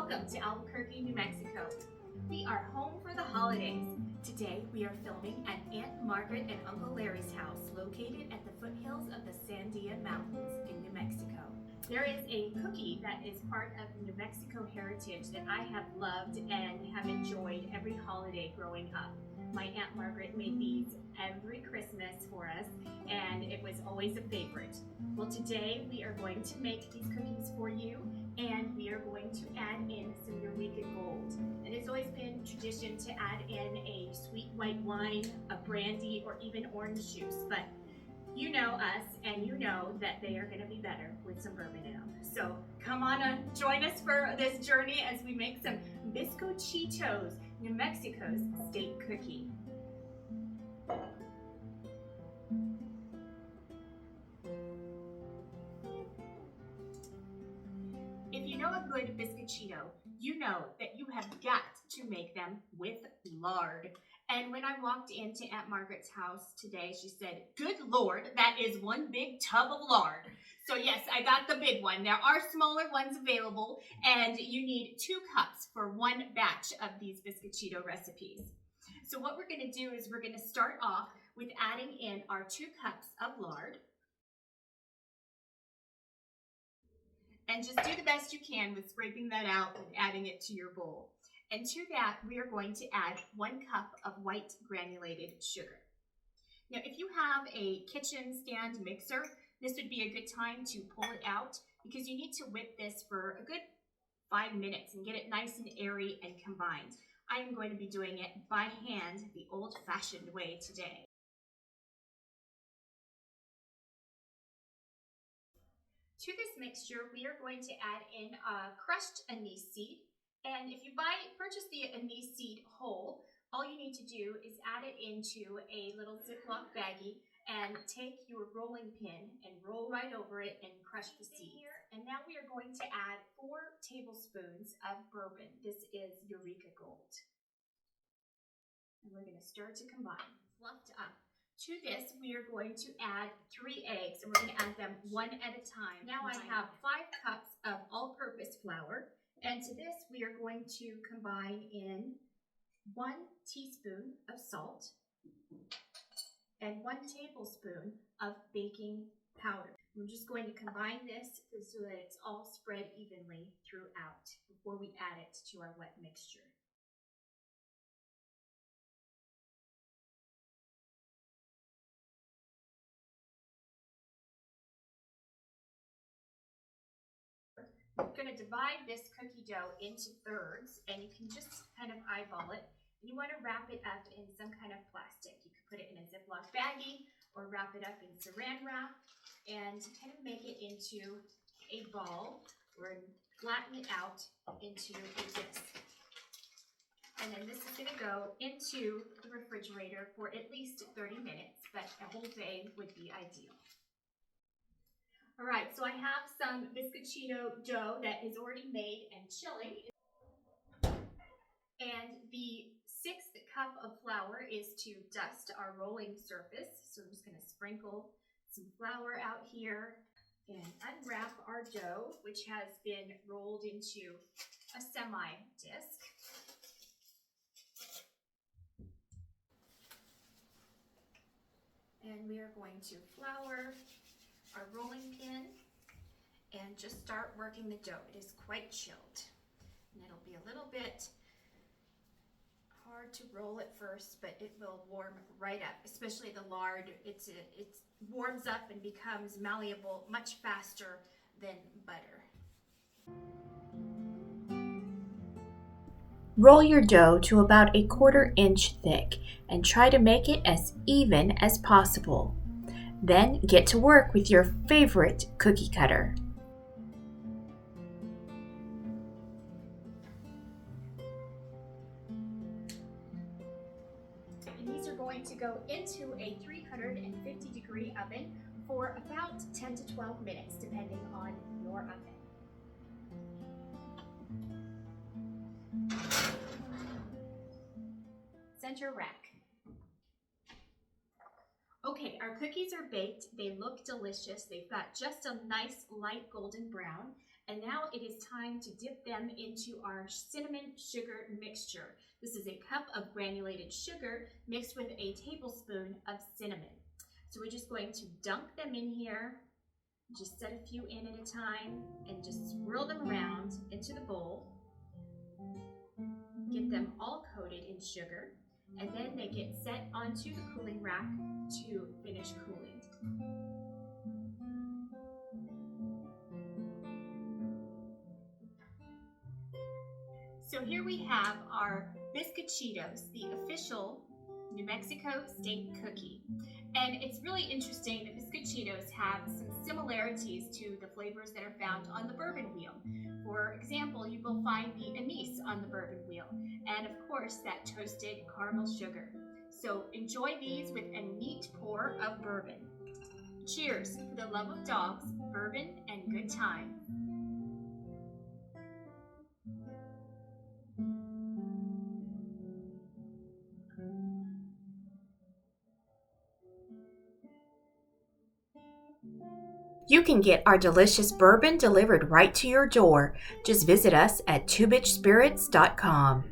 Welcome to Albuquerque, New Mexico. We are home for the holidays. Today we are filming at Aunt Margaret and Uncle Larry's house located at the foothills of the Sandia Mountains in New Mexico. There is a cookie that is part of New Mexico heritage that I have loved and have enjoyed every holiday growing up. My Aunt Margaret made these every Christmas for us, and it was always a favorite. Well, today we are going to make these cookies for you, and we are going to add in some Eureka Gold. It has always been tradition to add in a sweet white wine, a brandy, or even orange juice, but you know us, and you know that they are going to be better with some bourbon in them. So come on and join us for this journey as we make some Biscochitos, New Mexico's state cookie. If you know a good biscochito, you know that you have got to make them with lard. And when I walked into Aunt Margaret's house today, she said, "Good Lord, that is one big tub of lard." So yes, I got the big one. There are smaller ones available, and you need 2 cups for one batch of these biscochito recipes. So what we're going to do is we're going to start off with adding in our 2 cups of lard. And just do the best you can with scraping that out and adding it to your bowl. And to that, we are going to add 1 cup of white granulated sugar. Now, if you have a kitchen stand mixer, this would be a good time to pull it out because you need to whip this for a good 5 minutes and get it nice and airy and combined. I am going to be doing it by hand the old-fashioned way today. To this mixture, we are going to add in crushed anise seed. And if you purchase the anise seed whole, all you need to do is add it into a little Ziploc baggie and take your rolling pin and roll right over it and crush the seed. And now we are going to add 4 tablespoons of bourbon. This is Eureka Gold. And we're going to stir to combine. Fluffed up. To this, we are going to add 3 eggs, and we're going to add them one at a time. Now I have 5 cups of all-purpose flour, and to this, we are going to combine in 1 teaspoon of salt and 1 tablespoon of baking powder. We're just going to combine this so that it's all spread evenly throughout before we add it to our wet mixture. We're going to divide this cookie dough into thirds, and you can just kind of eyeball it. And you want to wrap it up in some kind of plastic. You can put it in a Ziploc baggie or wrap it up in saran wrap and kind of make it into a ball or flatten it out into a disc. And then this is going to go into the refrigerator for at least 30 minutes, but a whole day would be ideal. All right, so I have some biscochito dough that is already made and chilling. And the 6th cup of flour is to dust our rolling surface. So I'm just going to sprinkle some flour out here and unwrap our dough, which has been rolled into a semi-disc. And we are going to flour our rolling pin and just start working the dough. It is quite chilled, and it'll be a little bit hard to roll at first, but it will warm right up, especially the lard. It warms up and becomes malleable much faster than butter. Roll your dough to about 1/4 inch thick and try to make it as even as possible. Then get to work with your favorite cookie cutter. And these are going to go into a 350-degree oven for about 10 to 12 minutes, depending on your oven. Center rack. Okay, our cookies are baked. They look delicious. They've got just a nice light golden brown. And now it is time to dip them into our cinnamon sugar mixture. This is a cup of granulated sugar mixed with a tablespoon of cinnamon. So we're just going to dunk them in here. Just set a few in at a time and just swirl them around into the bowl. Get them all coated in sugar, and then they get set onto the cooling rack to finish cooling. So here we have our biscochitos, the official New Mexico state cookie. And it's really interesting that biscochitos have some similarities to the flavors that are found on the bourbon wheel. For example, you will find the anise on the bourbon wheel, and of course that toasted caramel sugar. So enjoy these with a neat pour of bourbon. Cheers for the love of dogs, bourbon, and good time. You can get our delicious bourbon delivered right to your door. Just visit us at Tbsp.com.